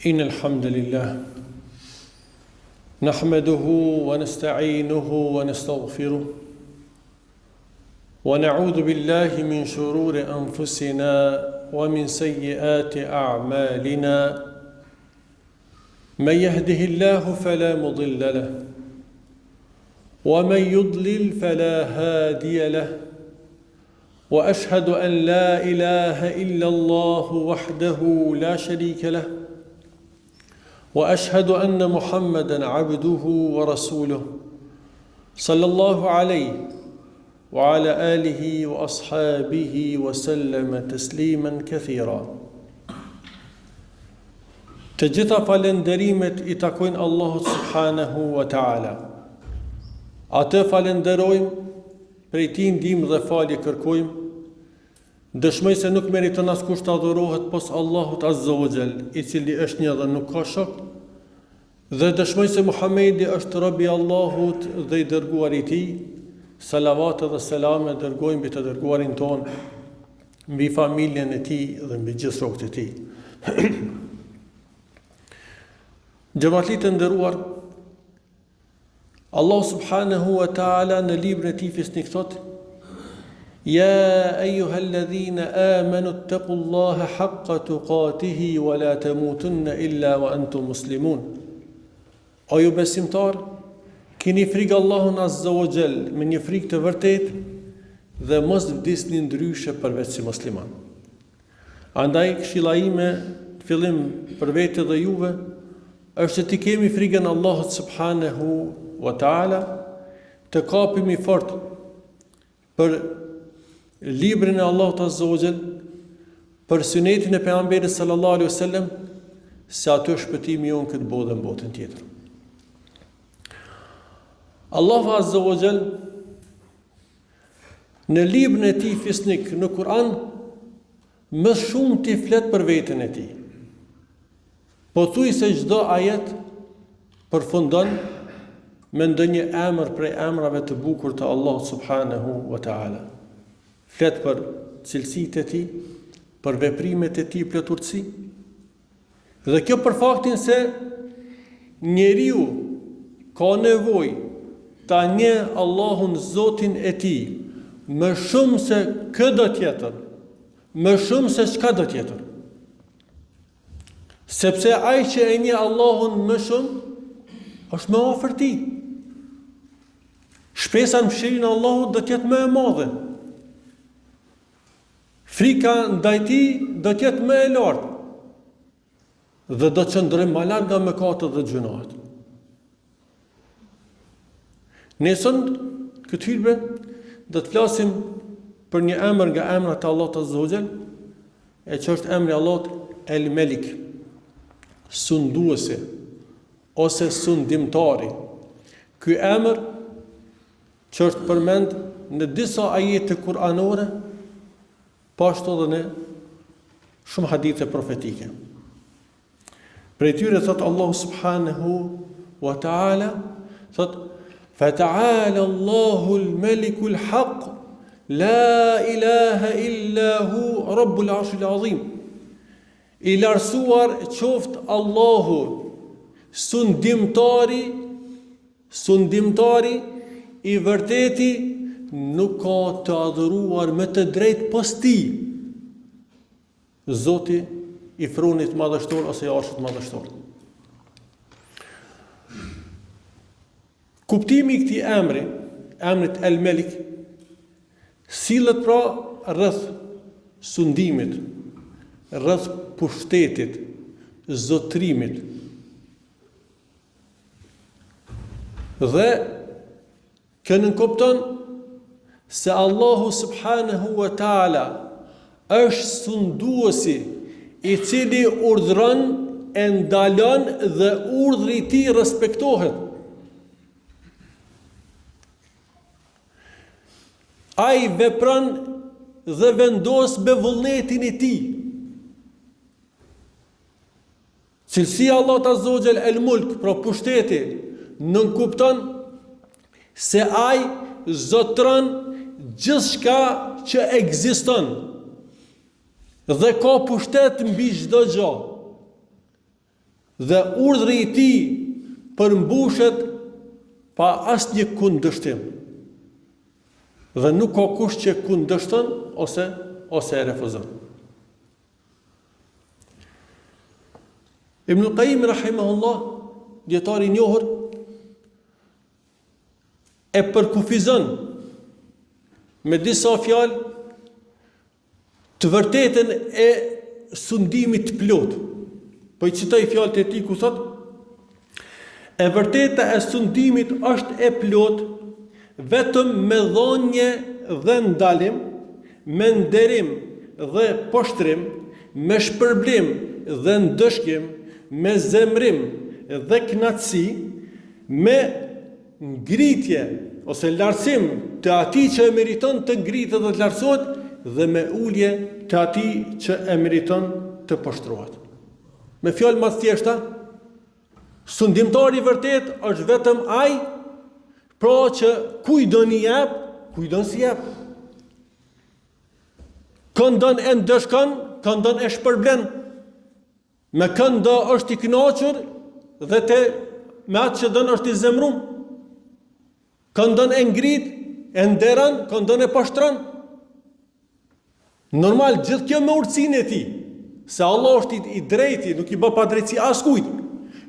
إن الحمد لله نحمده ونستعينه ونستغفره ونعوذ بالله من شرور أنفسنا ومن سيئات أعمالنا من يهده الله فلا مضل له ومن يضلل فلا هادي له وأشهد أن لا إله إلا الله وحده لا شريك له وأشهد أن محمدًا عبده ورسوله صلى الله عليه وعلى آله وأصحابه وسلم تسليما كثيرا. Të gjitha falenderimet I takojnë Allahut subhanahu wa ta'ala. Atë falenderojmë, prej Tij ndihmë dhe falje kërkojmë. Dëshmoj se nuk meriton askush të adhurohet pos Allahut azza wa jall, I cili është një dhe nuk ka shok. Dhe dëshmoj se Muhamedi është robi I Allahut dhe I dërguari I Tij. Salavat dhe selame dërgojmë mbi të dërguarin ton, mbi familjen e Tij dhe mbi gjithë shokët e Tij. Xhamatlit të nderuar, Allah subhanahu wa ta'ala në librin e Tij fisnik thotë: يا أيها الذين آمنوا اتقوا الله حق تقاته ولا تموتن إلا وأنتم مسلمون. O ju besimtar, keni frikë Allahun azza wa jall me një frikë të vërtetë dhe mos vdisni ndryshe përveç si musliman. Andaj këshilla ime fillim për vete dhe juve është të kemi frikën Allahut subhanahu wa ta'ala, të kapemi fort për librin e Allahut azza wa jall, për sunetin e pejgamberit sallallahu alaihi wasallam, se aty është shpëtimi jonë këtë botë dhe në botën tjetër. Allahu azza wa jall në librin e Tij fisnik në Kur'an më shumë t'i flet për veten e Tij. Po thuaj se çdo ajet përfundon me ndonjë emër prej emrave të bukur të Allahut subhanahu wa ta'ala. Flet për cilësitë e Tij, për veprimet e Tij plotësi. Dhe kjo për faktin se njeriu ka nevojë ta njeh Allahun Zotin e Tij më shumë se çdo tjetër, më shumë se çka do tjetër. Sepse ai që e njeh Allahun më shumë është më afër Tij. Shpresa në mëshirën e Allahut do të jetë më e madhe. Frika ndaj Tij do të jetë më e lartë dhe do të qëndrojmë më larg nga mëkatet dhe gjunahet. Nesër këtë hyrje do të flasim për një emër nga emrat e Allahut azza wa jall, e që është emri I Allahut El Melik, sunduesi ose sundimtari. Ky emër që është përmend në disa ajete kuranore, pashtu edhe në shumë hadithe profetike. Prej tyre thot Allahu subhanahu wa ta'ala, thot: "Fata'ala Allahu al-Maliku al-Haq, la ilaha illa hu Rabbul Arshil Azim." I lartësuar qoftë Allahu, sundimtari I vërteti, nuk ka të adhuruar me të drejtë pas Tij, Zoti I Fronit madhështor ose I Arshit madhështor. Kuptimi I këtij emri, emrit El Melik, sillet pra rreth sundimit, rreth pushtetit, zotrimit. Dhe kjo nënkupton se Allahu subhanahu wa ta'ala është sunduesi I cili urdhron, e ndalon dhe urdhri I Tij respektohet. Ai vepron dhe vendos me vullnetin E Tij. Cilësia Allahut azza wa jall El Mulk, pra pushteti, nënkupton se ai zotron gjithçka që ekziston dhe ka pushtet mbi çdo gjë. dhe urdhri i tij përmbushet pa asnjë kundërshtim. Dhe nuk ka kush që kundërshton ose e refuzon. Ibn al-Qayyim rahimahullah, dietari i njohur, e përkufizon me disa fjalë të vërtetën e sundimit plot. Po i citoj fjalët e tij ku thot: e vërteta e sundimit është e plot vetëm me dhënie dhe ndalim, me nderim dhe poshtrim, me shpërblim dhe ndëshkim, me zemrim dhe kënaqësi, me ngritje ose lartësim të atij që e meriton të ngritet dhe të lartësohet, dhe me ulje të atij që e meriton të poshtrohet. Me fjalë më të thjeshta, sundimtari i vërtet është vetëm ai pra që kujdon i jep, kujdon si jep. Këndon e ndëshkon, këndon e shpërblen. Me këndo është i kënaqur dhe me atë që don është i zemrum. Këndon e ngrit, e nderon, këndon e poshtron. Normal, gjithë kjo me urtësinë e tij, se Allah është i drejti, nuk i bë pa drejtësi askujt.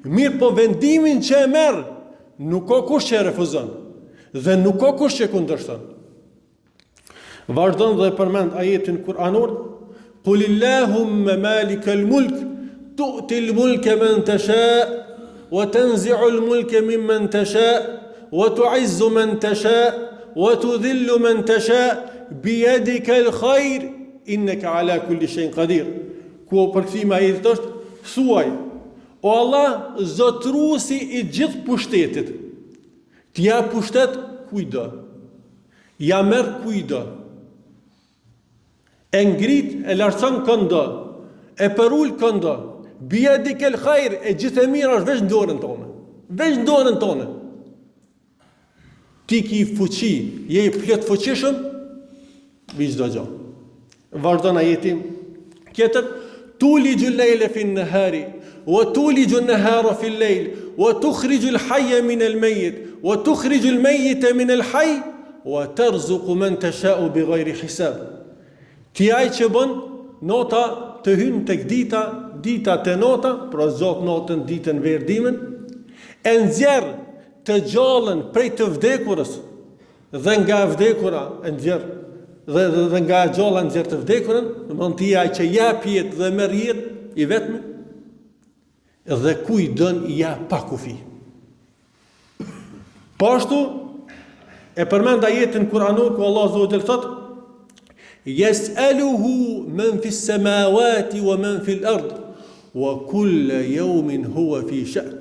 Mirë, po vendimin që e merr, nuk ka kush që e refuzon dhe nuk ka kush që kundërshton. Vazhdon dhe përmend ajetin kuranor: Qulillahumma malikal mulk tu'til mulka man tasha wa tanzi'ul mulka mimman tasha wa tu'izzu man tasha wa tudhillu man tasha biyadika al-khair innaka ala kulli shay'in qadir. Ku përkthimi i ajetit është: thuaj, o Allah, zotruesi i gjithë pushtetit, t'ja pushtet kujdo, ja merr kujdo, e ngrit, e lartëson këndo, e përul këndo, biyadika al-khair, e gjithë e mira është veç në dorën tonë. Veç në dorën tonë. Ti ki fuqi, je i plot fuqishëm mbi çdo gjë. Vazhdon ajeti tjetër: Tuliju al-lejla fi an-nahari wa tuliju an-nahara fi al-lejl wa tukhriju al-hayya min al-mayyit wa tukhriju al-mayyita min al-hayy wa tarzuqu man tasha'u bighayri hisab. Ti ai që bën nota të hyn tek dita, dita te nota, pra zot notën, ditën, verdimën, e nxjerr të gjallën prej të vdekurës dhe nga vdekura e nxjerr dhe nga gjalla nxjerr të vdekurën, domthon ti ai që jep jetë dhe merr jetë i vetmi, dhe ku i dën ja pa kufi. Po ashtu e përmend ajetin kuranor ku Allah Azza wa Jalla thot: Yes'aluhu man fi s-samawati wa man fi l-ard wa kullu yawmin huwa fi sha'n.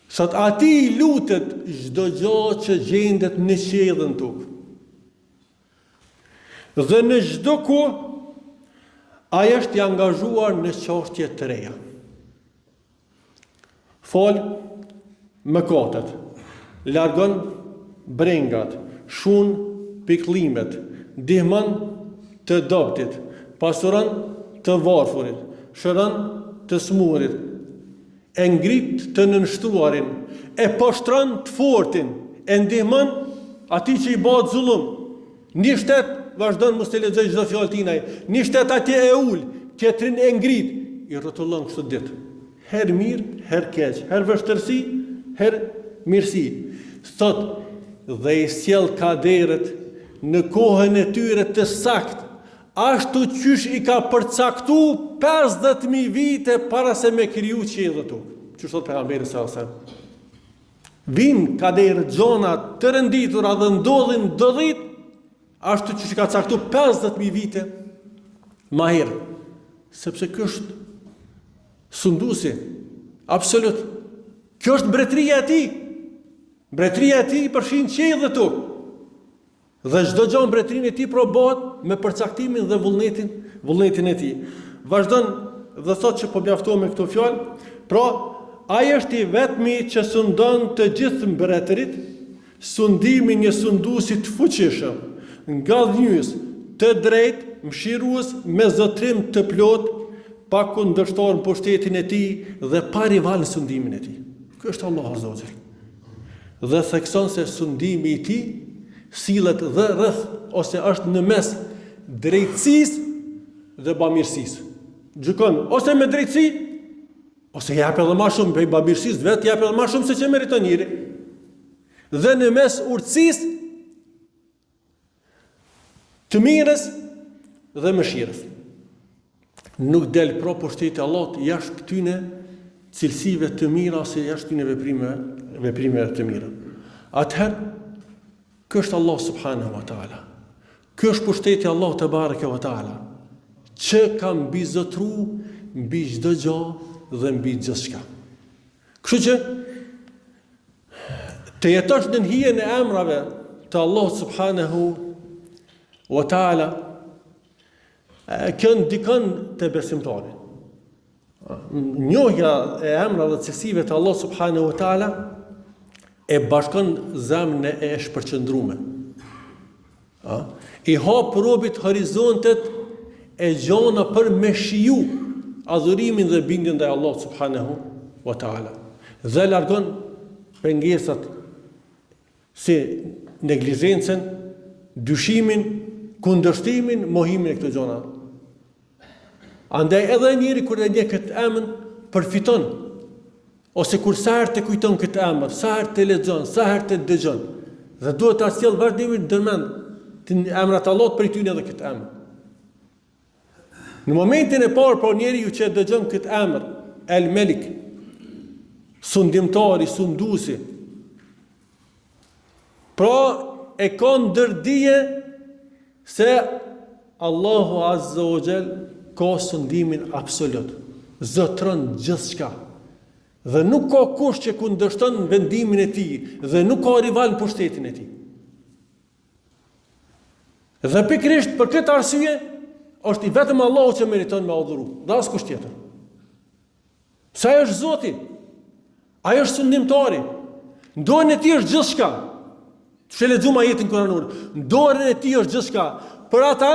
Sot ati lutet çdo gjë që gjendet në qiell dhe në tokë. Dhe në çdo kohë ai është i angazhuar në çështje të reja. Fol mëkatet, largon brengat, shun pikëllimet, ndihmon të dobtit, pasuron të varfurit, shëron të smurit, e ngrit të nënshtuarin, e poshtron të fortin, e ndihmon atij që i bëhet zullum. Një shtet vazhdon mos të lexoj çdo fjalë tinaj, një shtet atje e ul, tjetrin e ngrit, i rrotullon kështu ditë. Herë mirë, herë keq, herë vështirësi, herë mirësi. Thot dhe i sjell kaderet në kohën e tyre të saktë, ashtu qysh i ka përcaktu 50.000 vite para se me kriju qiell dhe tokë. Që thot pejgamberi sallallahu alajhi wasallam. Vin kaderë gjona të rënditura dhe ndodhin dodhit, ashtu qysh i ka caktu 50.000 vite ma herë. Sepse kjo është sundusi, absolut. Kjo është mbretëria e tij. Mbretëria e tij përfshin qiell dhe tokë. Dhe çdo gjë mbretërinë e tij probohet me përcaktimin dhe vullnetin e tij. Vazhdon dhe thotë që po mjaftohem me këto fjalë, pra ai është i vetmi që sundon të gjithë mbretërit, sundimin një sunduesi të fuqishëm, ngallënjës, të drejtë, mëshirues, me zotrim të plot, pa kundërshtor në pushtetin e tij dhe pa rival në sundimin e tij. Ky është Allahu Azza wa Jall. Dhe thekson se sundimi i tij sillet dhe rreth ose është në mes drejtësisë dhe bamirësisë. Gjykon ose me drejtësi ose jep edhe më shumë për bamirësisë vetë, jep edhe më shumë se që meriton njëri. Dhe në mes urtësisë, të mirës dhe mëshirës. Nuk del pro pushteti i Allahut jashtë këtyne cilësive të mira ose jashtë këtyne veprime të mira. Atëherë, ky është Allah subhanahu wa taala. Ky është pushteti i Allahut te bareke wa taala, që ka mbizotru mbi çdo gjë dhe mbi gjithçka. Kështu që të jetosh në hijen e emrave të Allahut subhanahu wa taala, kjo ndikon te besimtari. Njohja e emrave dhe cilësive të Allahut subhanahu wa taala e bashkon zemrën e shpërqendruar. I hap robit horizontet e gjona për me shiju adhurimin dhe bindjen ndaj Allahut subhanahu wa taala. Dhe largon pengesat si neglizhencën, dyshimin, kundërshtimin, mohimin e këto gjona. Andaj edhe njëri kur e njeh këtë emër përfiton. Ose kur sa herë të kujton këtë emër, sa herë të lexon, sa herë të dëgjon, dhe duhet ta sjell vazhdimisht ndërmend të emrat e Allahut për ty edhe këtë emër. Në momentin e parë për njeriu që dëgjon këtë emër, El Melik, sundimtari, sunduesi, pra e ka ndërdije se Allahu Azza wa Jall ka sundimin absolut, zotron gjithçka. Dhe nuk ka kush që kundërshton vendimin e tij, dhe nuk ka rival në pushtetin e tij. Dhe pikërisht për këtë arsye është i vetëm Allahu që meriton me adhuru, dhe askush tjetër. Sa ai është Zoti, ai është sundimtari. Në dorën e tij është gjithçka. Çe lexuam ajetin kuranor. Në dorën e tij është gjithçka. Për ata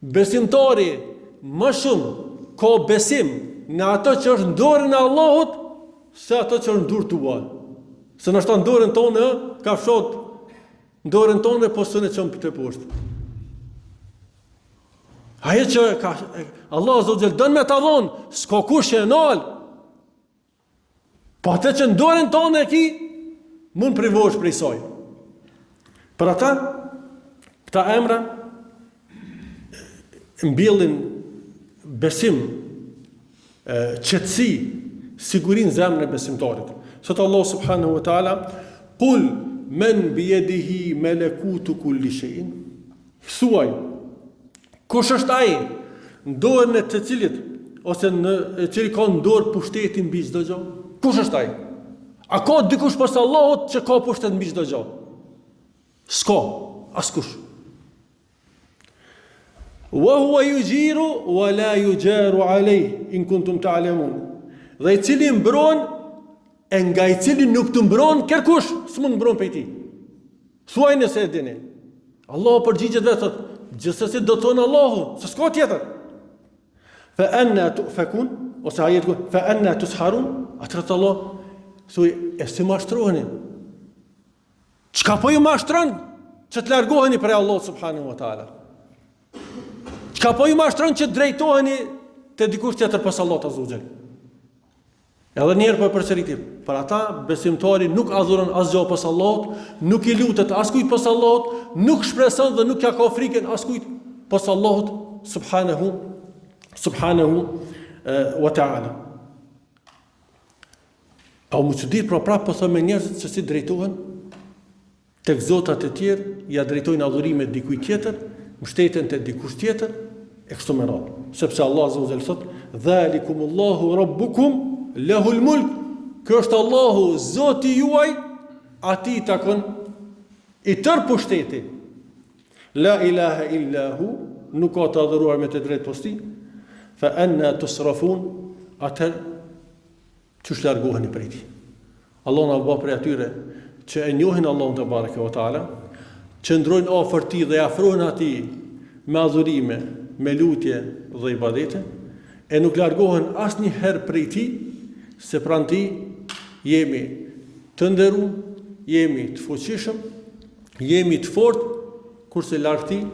besimtari më shumë ka besim në ato që është në dorën e Allahut se ato që është në dorën tua. Se në shtanë dorën tonë ka fshot në dorën tonë po së në qëmë për të poshtë. Aje që ka, Allah Azza wa Jall dënë me të dhonë, s'ka kush e nalë. Po atë që në dorën tonë e ki, mund privosh prej saj. Për ata, këta emra, mbjellin besim, qetësi, sigurin zemrën e besimtarit. Sot Allah subhanahu wa taala, "Qul men biyadihi malakutu kulli shay'in." Thuaj, kush është ai në dorën e të cilit ose në cili ka në dorë pushtetin mbi çdo gjë? Kush është ai? A ka dikush pas Allahut që ka pushtet mbi çdo gjë? S'ka, askush. Wa huwa yujiru wa la yujaru alayh in kuntum ta'lamun. Dhe i cili mbron e nga i cili nuk të mbron kërkush s'mund mbron prej tij. Thuaj nëse e dini. Allahu përgjigjet vetë thotë, gjithsesi do thonë Allahu, se s'ka tjetër. Fa anna tufakun ose ajet fa anna tusharun, atërat Allah thuaj e si mashtroheni. Çka po ju mashtron që të largoheni prej Allahut subhanahu wa taala? Çka po ju mashtron që drejtoheni te dikush tjetër pas Allahut azza wa jall? Edhe njerë për përsëritim, për ata besimtari nuk adhuron asgjë pas Allahut, nuk i lutet askujt pas Allahut, nuk shpreson dhe nuk ja ka frikën askujt pas Allahut subhanahu wa ta'ala. A mu çudit pra prapë po thëmë njerëzit se si drejtohen tek zotat e tjerë, ja drejtojnë adhurimet dikujt tjetër, mbështeten te dikush tjetër, e kështu me radhë. Sepse Allah azza wa jall thot: "Dhalikumullahu rabbukum lahul mulk." Ky është Allahu, Zoti juaj, atij takon i tërë pushteti. La ilaha illa hu, nuk ka të adhuruar me të drejtë posti. Fa anna tusrafun, atëherë çu largoheni prej tij. Allah na bë për atyre që e njohin Allahun te bareke ve taala, që ndrojnë afër tij dhe afrohen atij me adhurime, me lutje dhe ibadete, e nuk largohen asnjëherë prej tij, se pranë tij jemi të nderuar, jemi të fuqishëm, jemi të fortë, kurse larg tij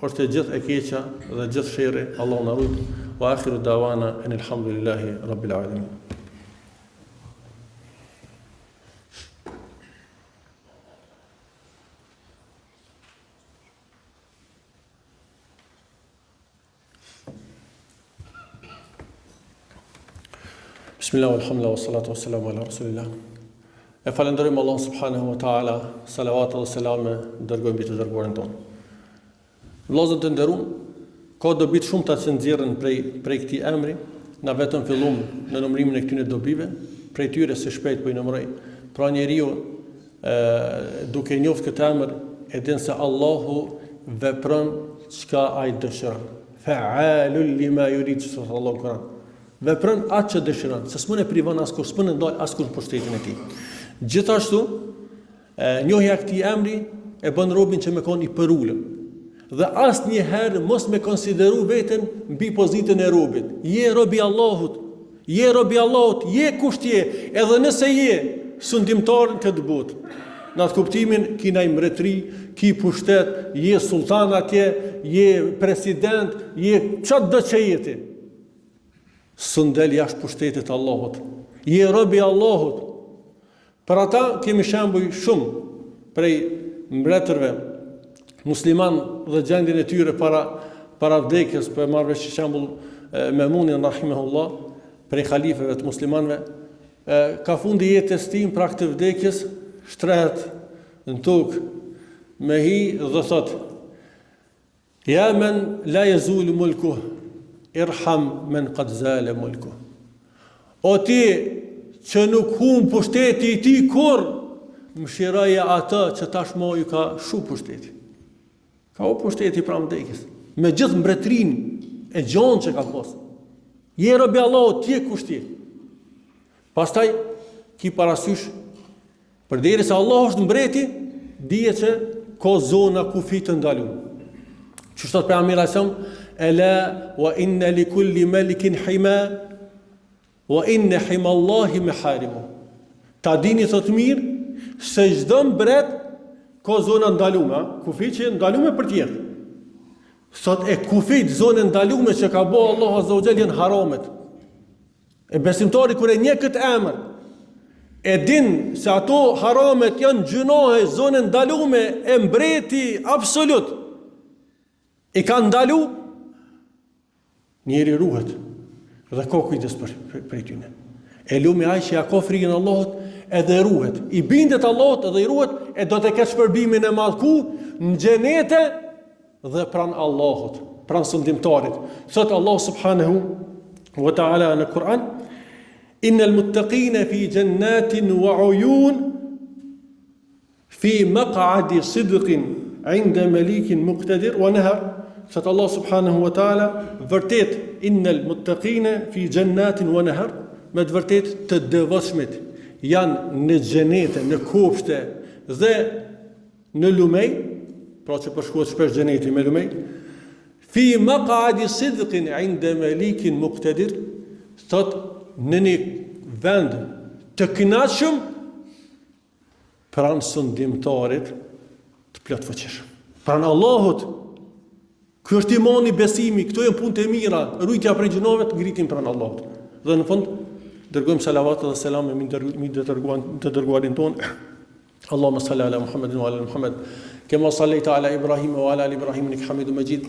është gjithë e keqja dhe gjithë sherri. Allahu na ruaj. Wa akhiru dawana alhamdulillahi rabbil alamin. Bismillah, alhamdulillah, wassalatu wassalamu ala rasulillah. E falenderojmë Allah subhanahu wa ta'ala, salavat dhe selame dërgojmë mbi të dërguarin tonë. Vëllezër të nderuar, ka dobi të shumta që nxjerren prej këtij emri, na vetëm fillum në numërimin e këtyre dobive, prej tyre se shpejt po i numëroj. Pra njeriu duke njohur këtë emër e din se Allahu vepron çka ai dëshiron. Fa'alul lima yurid, sallallahu Kur'an. Vepron atë që dëshiron, se s'mund e privon askush, s'mund e ndal askush pushtetin e tij. Gjithashtu, njohja e këtij emri e bën robin që me kon i përulëm. Dhe asnjëherë mos me konsideru veten mbi pozitën e robit. Je robi Allahut, je kusht je, edhe nëse je sundimtar në këtë botë. Në atë kuptimin, ki naj mbretëri, ki pushtet, je sultan atje, je president, je qatë do që jeti. Sundel jashtë pushtetit Allahut. Je robi Allahut. Për ata kemi shembuj shumë prej mbretërve musliman dhe gjendjen e tyre para vdekjes, për marrë vesh shembull Memunin rahimahullah, prej khalifeve të muslimanëve, ka fundi jetës tim pra këtë vdekjes, shtrehet në tokë me hi dhe thot: Ja men la yazul mulku, irham men qad zala mulku. O ti që nuk humb pushteti i ti kur, mëshiroje ata që tashmë ju ka shu pushteti. Ka u pushteti pra vdekjes, me gjithë mbretërinë e gjonë që ka posë. Je robi Allahut, je kushti. Pastaj ki parasysh, përderi se Allah është mbreti, dije që ka zona kufi të ndaluar. Që shtot për Amir Asam, Ela wa inna li kulli melikin hima, wa inna hima Allahi me harimu. Ta dini thot mirë, se çdo mbret ka zona ndalume, kufi që ndalume për tjerë. Sot e kufit zonë ndalume që ka bo Allah Azza wa Jall janë haramet. E besimtari kur e nje këtë emër, e din se ato haramet janë gjunohe, zonë ndalume e mbreti absolut, i ka ndalu, njeri ruhet dhe ka kujdes për tyne. E lumi aj që ja ka frikën Allahut edhe ruhet. I bindet Allahut edhe i ruhet, e do të ketë shpërbimin e madhku në xhenete dhe pran Allahut, pran sundimtarit. Thot Allah subhanahu wa ta'ala në Kur'an: Innal muttaqina fi jannatin wa uyun fi maq'adi sidqin 'inda malikin muqtadir wa nahar. Thot Allah subhanahu wa ta'ala, vërtet innal muttaqina fi jannatin wa nahar, me të vërtet të devotshmit janë në xhenete, në kopshte dhe në lumej, pra që përshkuat shpesh xheneti me lumej, fi maq'adi sidqin 'inda malikin muqtadir, thot në një vend të kënaqshëm pranë sundimtarit të plot fuqishëm. Pranë Allahut. Ky është imani, besimi, këto janë punët e mira, rujtja prej gjunave, ngritin pranë Allahut. Dhe në fund dërgojmë salavat dhe selam me të dërguarin tonë. Allahumma salli ala Muhammedin wa ala Muhammed, kema sallaita ala Ibrahim wa ala Ibrahim innaka Hamidum Majid,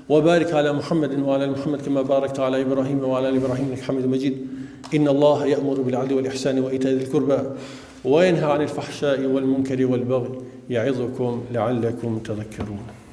wa barik ala Muhammedin wa ala Muhammed kema barakta ala Ibrahim wa ala Ibrahim innaka Hamidum Majid. Inna Allaha ya'muru bil 'adli wal ihsani wa ita'i dhil qurba wa yanha 'anil fahsha'i wal munkari wal baghi ya'idhukum la'allakum tadhakkarun.